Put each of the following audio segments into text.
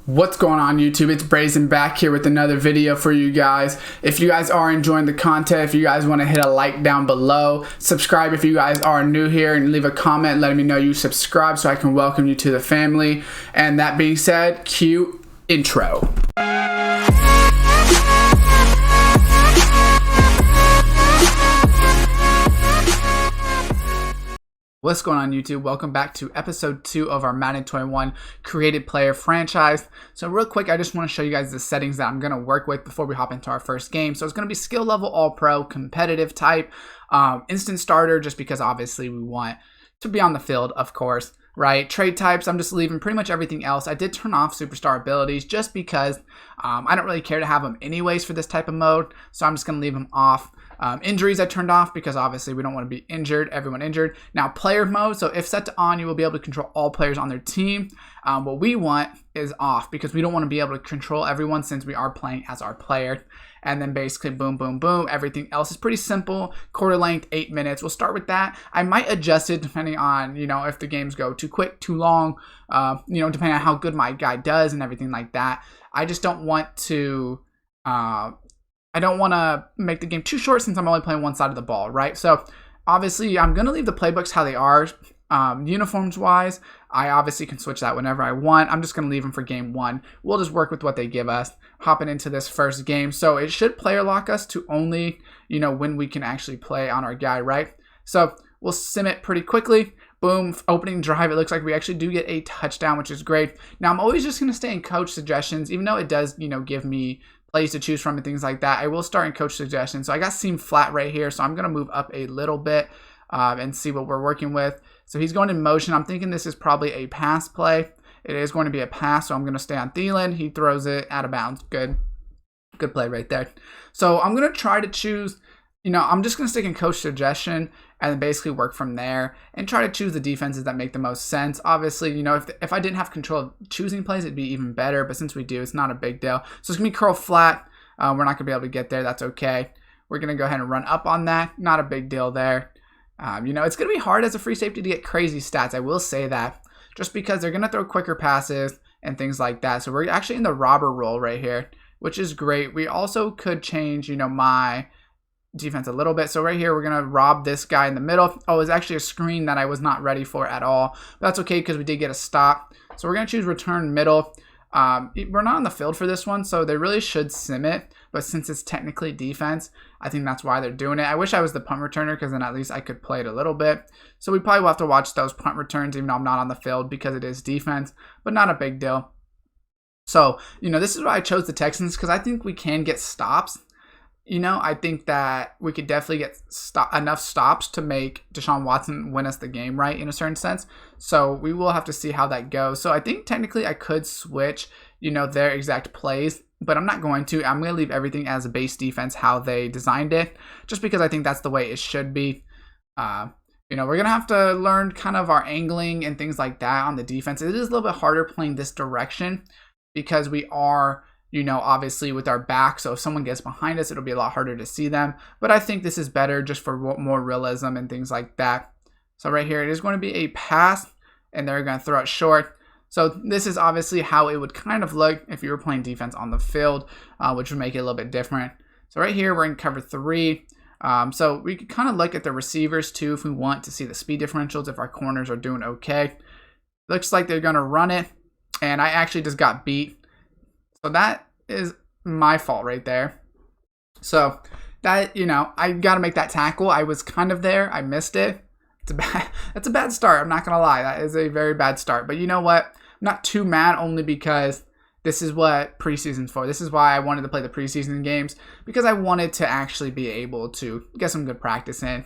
What's going on YouTube? It's Brazen back here with another video for you guys. If you guys are enjoying the content, if you guys want to hit a like down below, subscribe if you guys are new here, and leave a comment letting me know you subscribe so I can welcome you to the family. And that being said, cue intro. What's going on YouTube? Welcome back to episode 2 of our Madden 21 created player franchise. So real quick, I just want to show you guys the settings that I'm going to work with before we hop into our first game. So it's going to be skill level all pro, competitive type, instant starter, just because obviously we want to be on the field, of course, right? Trade types, I'm just leaving pretty much everything else. I did turn off superstar abilities just because I don't really care to have them anyways for this type of mode. So I'm just going to leave them off. Injuries I turned off because obviously we don't want to be injured, everyone injured. Now player mode, so if set to on, you will be able to control all players on their team. What we want is off because we don't want to be able to control everyone since we are playing as our player. And then basically boom, boom, boom. Everything else is pretty simple. Quarter length, 8 minutes. We'll start with that. I might adjust it depending on, if the games go too quick, too long, depending on how good my guy does and everything like that. I just don't want to... I don't want to make the game too short since I'm only playing one side of the ball, right? So obviously I'm going to leave the playbooks how they are. Uniforms wise, I obviously can switch that whenever I want. I'm just going to leave them for game 1. We'll just work with what they give us. Hopping into this first game. So it should player lock us to only, when we can actually play on our guy, right? So we'll sim it pretty quickly. Boom, opening drive. It looks like we actually do get a touchdown, which is great. Now I'm always just going to stay in coach suggestions, even though it does, give me plays to choose from and things like that. I will start in coach suggestions. So I got seam flat right here. So I'm going to move up a little bit and see what we're working with. So he's going in motion. I'm thinking this is probably a pass play. It is going to be a pass. So I'm going to stay on Thielen. He throws it out of bounds. Good play right there. So I'm going to try to choose, I'm just going to stick in coach suggestion and then basically work from there and try to choose the defenses that make the most sense. Obviously, if I didn't have control of choosing plays, it'd be even better. But since we do, it's not a big deal. So it's going to be curl flat. We're not going to be able to get there. That's okay. We're going to go ahead and run up on that. Not a big deal there. It's going to be hard as a free safety to get crazy stats. I will say that just because they're going to throw quicker passes and things like that. So we're actually in the robber role right here, which is great. We also could change, my defense a little bit. So right here, we're going to rob this guy in the middle. Oh, it's actually a screen that I was not ready for at all. But that's okay because we did get a stop. So we're going to choose return middle. We're not on the field for this one, so they really should sim it. But since it's technically defense, I think that's why they're doing it. I wish I was the punt returner because then at least I could play it a little bit. So we probably will have to watch those punt returns even though I'm not on the field because it is defense, but not a big deal. So, this is why I chose the Texans because I think we can get stops. I think that we could definitely get enough stops to make Deshaun Watson win us the game, right, in a certain sense. So we will have to see how that goes. So I think technically I could switch, their exact plays, but I'm not going to. I'm going to leave everything as a base defense, how they designed it, just because I think that's the way it should be. We're going to have to learn kind of our angling and things like that on the defense. It is a little bit harder playing this direction because we are... obviously with our back. So if someone gets behind us, it'll be a lot harder to see them. But I think this is better just for more realism and things like that. So right here, it is going to be a pass and they're going to throw it short. So this is obviously how it would kind of look if you were playing defense on the field, which would make it a little bit different. So right here, we're in cover 3. So we could kind of look at the receivers too if we want to see the speed differentials, if our corners are doing okay. Looks like they're going to run it. And I actually just got beat. So that is my fault right there. So that, I got to make that tackle. I was kind of there. I missed it. That's a bad start. I'm not going to lie. That is a very bad start. But you know what? I'm not too mad only because this is what preseason's for. This is why I wanted to play the preseason games because I wanted to actually be able to get some good practice in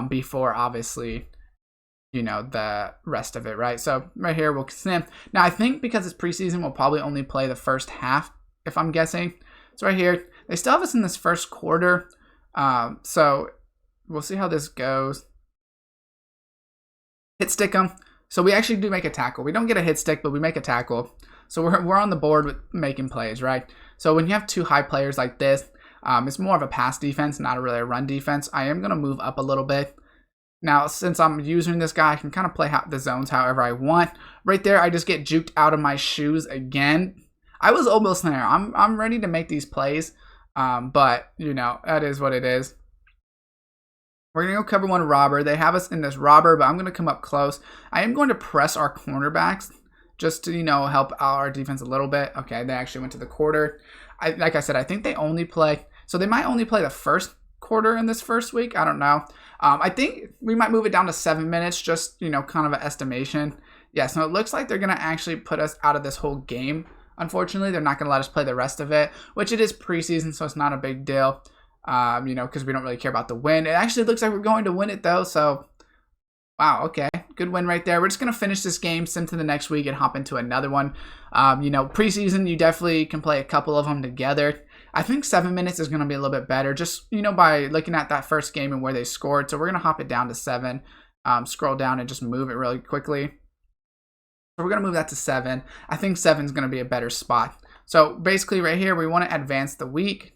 before obviously the rest of it, right? So right here, we'll sim. Now, I think because it's preseason, we'll probably only play the first half, if I'm guessing. So right here, they still have us in this first quarter. So we'll see how this goes. Hit stick them. So we actually do make a tackle. We don't get a hit stick, but we make a tackle. So we're on the board with making plays, right? So when you have two high players like this, it's more of a pass defense, not really a run defense. I am going to move up a little bit. Now, since I'm using this guy, I can kind of play the zones however I want. Right there, I just get juked out of my shoes again. I was almost there. I'm ready to make these plays, but you know, that is what it is. We're going to go cover one robber. They have us in this robber, but I'm going to come up close. I am going to press our cornerbacks just to, you know, help our defense a little bit. Okay, they actually went to the quarter. Like I said, I think they only play, so they might only play the first quarter in this first week. I don't know. I think we might move it down to 7 minutes, just, you know, kind of an estimation. Yeah, so it looks like they're going to actually put us out of this whole game. Unfortunately, they're not going to let us play the rest of it, which it is preseason, so it's not a big deal. You know, because we don't really care about the win. It actually looks like we're going to win it, though, so wow, okay. Good win right there. We're just going to finish this game, send to the next week, and hop into another one. You know, preseason, you definitely can play a couple of them together. I think 7 minutes is going to be a little bit better, just, you know, by looking at that first game and where they scored. So we're going to hop it down to 7, scroll down and just move it really quickly. So we're going to move that to 7. I think 7 is going to be a better spot. So basically right here, we want to advance the week.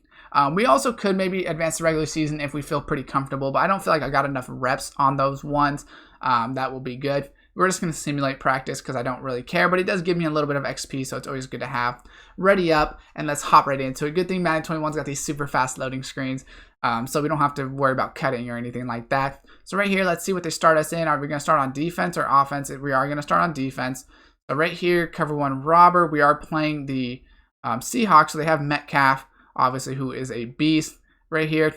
We also could maybe advance the regular season if we feel pretty comfortable, but I don't feel like I got enough reps on those ones. That will be good. We're just going to simulate practice because I don't really care, but it does give me a little bit of XP, so it's always good to have. Ready up, and let's hop right into it. Good thing Madden 21's got these super fast loading screens, so we don't have to worry about cutting or anything like that. So right here, let's see what they start us in. Are we going to start on defense or offense? We are going to start on defense. So right here, cover one robber. We are playing the Seahawks, so they have Metcalf, obviously, who is a beast. Right here,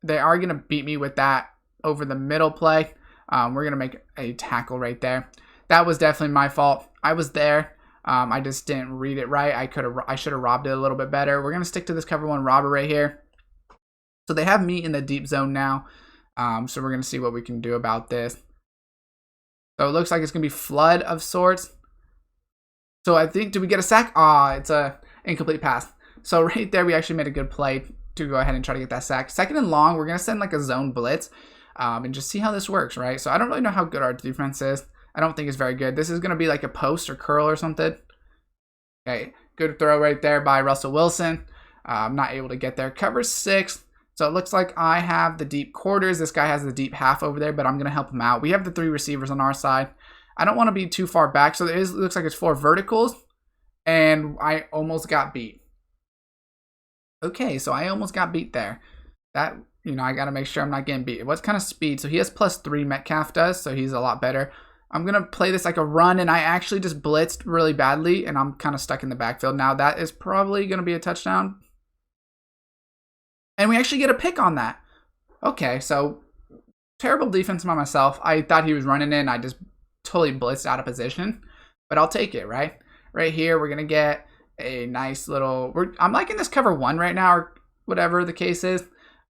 they are going to beat me with that over the middle play. We're going to make a tackle right there. That was definitely my fault. I was there. I just didn't read it right. I should have robbed it a little bit better. We're going to stick to this cover one robber right here. So they have me in the deep zone now. So we're going to see what we can do about this. So it looks like it's going to be flood of sorts. So I think, did we get a sack? It's a incomplete pass. So right there, we actually made a good play to go ahead and try to get that sack. Second and long, we're going to send like a zone blitz and just see how this works, right? So I don't really know how good our defense is. I don't think it's very good. This is going to be like a post or curl or something. Okay, good throw right there by Russell Wilson. I'm not able to get there. Cover 6. So it looks like I have the deep quarters. This guy has the deep half over there, but I'm going to help him out. We have the 3 receivers on our side. I don't want to be too far back. So it looks like it's 4 verticals, and I almost got beat. Okay, so I almost got beat there. That, you know, I got to make sure I'm not getting beat. What kind of speed? So he has +3, Metcalf does, so he's a lot better. I'm going to play this like a run, and I actually just blitzed really badly, and I'm kind of stuck in the backfield. Now, that is probably going to be a touchdown. And we actually get a pick on that. Okay, so terrible defense by myself. I thought he was running in. I just totally blitzed out of position, but I'll take it, right? Right here, we're going to get a nice little, I'm liking this cover 1 right now, or whatever the case is.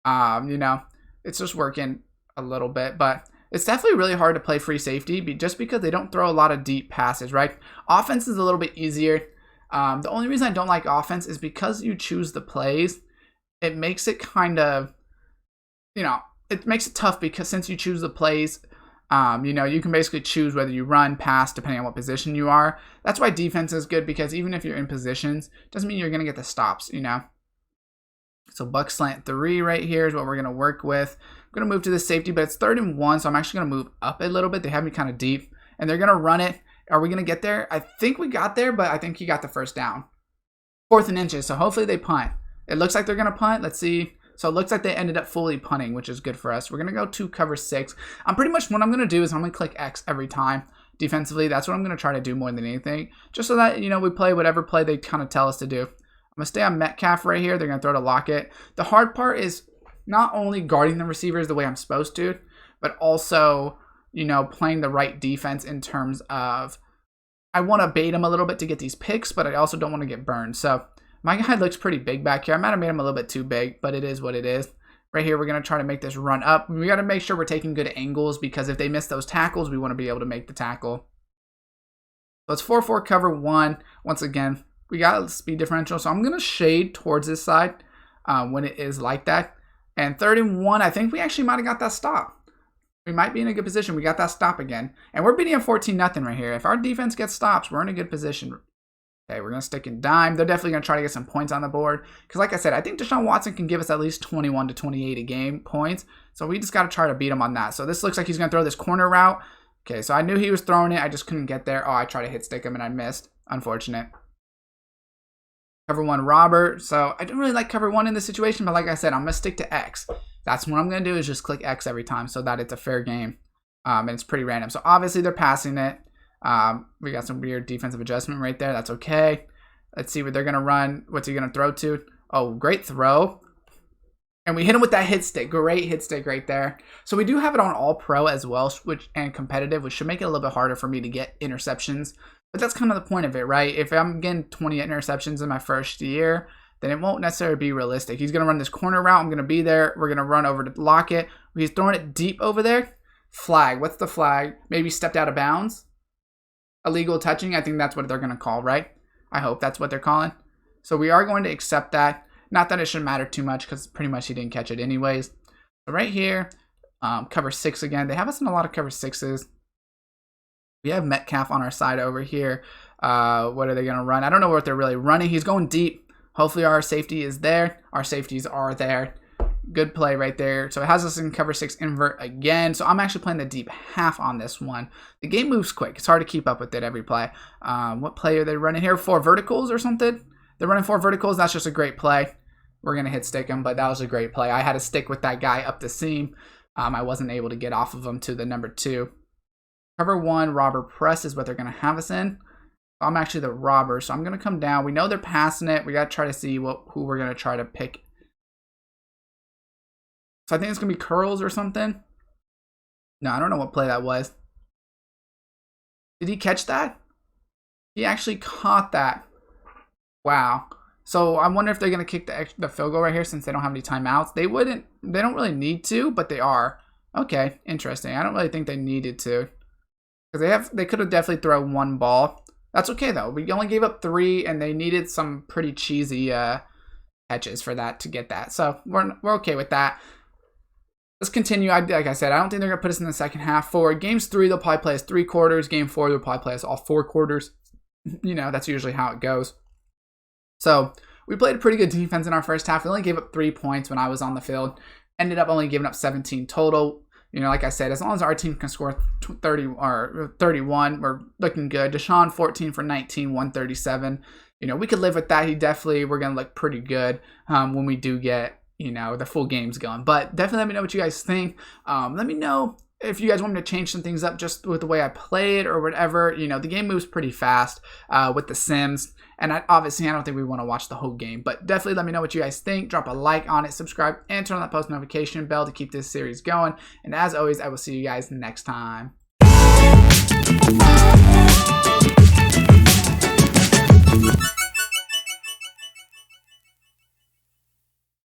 You know, it's just working a little bit, but it's definitely really hard to play free safety just because they don't throw a lot of deep passes, right? Offense is a little bit easier. The only reason I don't like offense is because you choose the plays. It makes it kind of, you know, it makes it tough because since you choose the plays, you know, you can basically choose whether you run, pass, depending on what position you are. That's why defense is good, because even if you're in positions, doesn't mean you're going to get the stops, you know. So buck slant 3 right here is what we're going to work with. I'm going to move to the safety, but it's 3rd and 1, so I'm actually going to move up a little bit. They have me kind of deep, and they're going to run it. Are we going to get there? I think we got there, but I think he got the first down. 4th and inches, so hopefully they punt. It looks like they're going to punt. Let's see. So it looks like they ended up fully punting, which is good for us. We're going to go to cover 6. I'm pretty much, what I'm going to do is I'm going to click X every time defensively. That's what I'm going to try to do more than anything, just so that, you know, we play whatever play they kind of tell us to do. I'm going to stay on Metcalf right here. They're going to throw to Lockett. The hard part is not only guarding the receivers the way I'm supposed to, but also, you know, playing the right defense in terms of, I want to bait him a little bit to get these picks, but I also don't want to get burned. So my guy looks pretty big back here. I might have made him a little bit too big, but it is what it is. Right here, we're going to try to make this run up. We got to make sure we're taking good angles, because if they miss those tackles, we want to be able to make the tackle. So it's 4-4 cover 1. Once again, we got a speed differential, so I'm going to shade towards this side when it is like that. And 3rd and 1, I think we actually might have got that stop. We might be in a good position. We got that stop again. And we're beating a 14-0 right here. If our defense gets stops, we're in a good position. Okay, we're going to stick in dime. They're definitely going to try to get some points on the board. Because like I said, I think Deshaun Watson can give us at least 21 to 28 a game points. So we just got to try to beat him on that. So this looks like he's going to throw this corner route. Okay, so I knew he was throwing it. I just couldn't get there. Oh, I tried to hit stick him and I missed. Unfortunate. Cover 1 robber. So I don't really like cover 1 in this situation, but like I said, I'm going to stick to X. That's what I'm going to do, is just click X every time so that it's a fair game. And it's pretty random. So obviously they're passing it. We got some weird defensive adjustment right there. That's okay. Let's see what they're going to run. What's he going to throw to? Oh, great throw. And we hit him with that hit stick. Great hit stick right there. So we do have it on all pro as well, and competitive, which should make it a little bit harder for me to get interceptions. But that's kind of the point of it, right? If I'm getting 20 interceptions in my first year, then it won't necessarily be realistic. He's going to run this corner route. I'm going to be there. We're going to run over to block it. He's throwing it deep over there. Flag. What's the flag? Maybe stepped out of bounds. Illegal touching. I think that's what they're going to call, right? I hope that's what they're calling. So we are going to accept that. Not that it should matter too much because pretty much he didn't catch it anyways. So right here, cover 6 again. They have us in a lot of cover 6s. We have Metcalf on our side over here. What are they going to run? I don't know what they're really running. He's going deep. Hopefully our safety is there. Our safeties are there. Good play right there. So it has us in cover 6 invert again. So I'm actually playing the deep half on this one. The game moves quick. It's hard to keep up with it every play. What play are they running here? 4 verticals or something? They're running 4 verticals. That's just a great play. We're going to hit stick him, but that was a great play. I had to stick with that guy up the seam. I wasn't able to get off of him to the number 2. Cover 1, robber press is what they're going to have us in. I'm actually the robber, so I'm going to come down. We know they're passing it. We got to try to see who we're going to try to pick. So I think it's going to be curls or something. No, I don't know what play that was. Did he catch that? He actually caught that. Wow. So I wonder if they're going to kick the field goal right here since they don't have any timeouts. They don't really need to, but they are. Okay, interesting. I don't really think they needed to. Because they could have definitely thrown 1 ball. That's okay though. We only gave up 3 and they needed some pretty cheesy catches for that to get that. So we're okay with that. Let's continue. Like I said, I don't think they're going to put us in the second half. For games 3, they'll probably play us 3 quarters. Game 4, they'll probably play us all 4 quarters. You know, that's usually how it goes. So we played a pretty good defense in our first half. We only gave up 3 points when I was on the field. Ended up only giving up 17 total. You know, like I said, as long as our team can score 30 or 31, we're looking good. Deshaun 14 for 19, 137. You know, we could live with that. We're going to look pretty good when we do get, you know, the full games going. But definitely let me know what you guys think. Let me know if you guys want me to change some things up just with the way I play it or whatever. You know, the game moves pretty fast with the Sims. And obviously, I don't think we want to watch the whole game. But definitely let me know what you guys think. Drop a like on it, subscribe, and turn on that post notification bell to keep this series going. And as always, I will see you guys next time.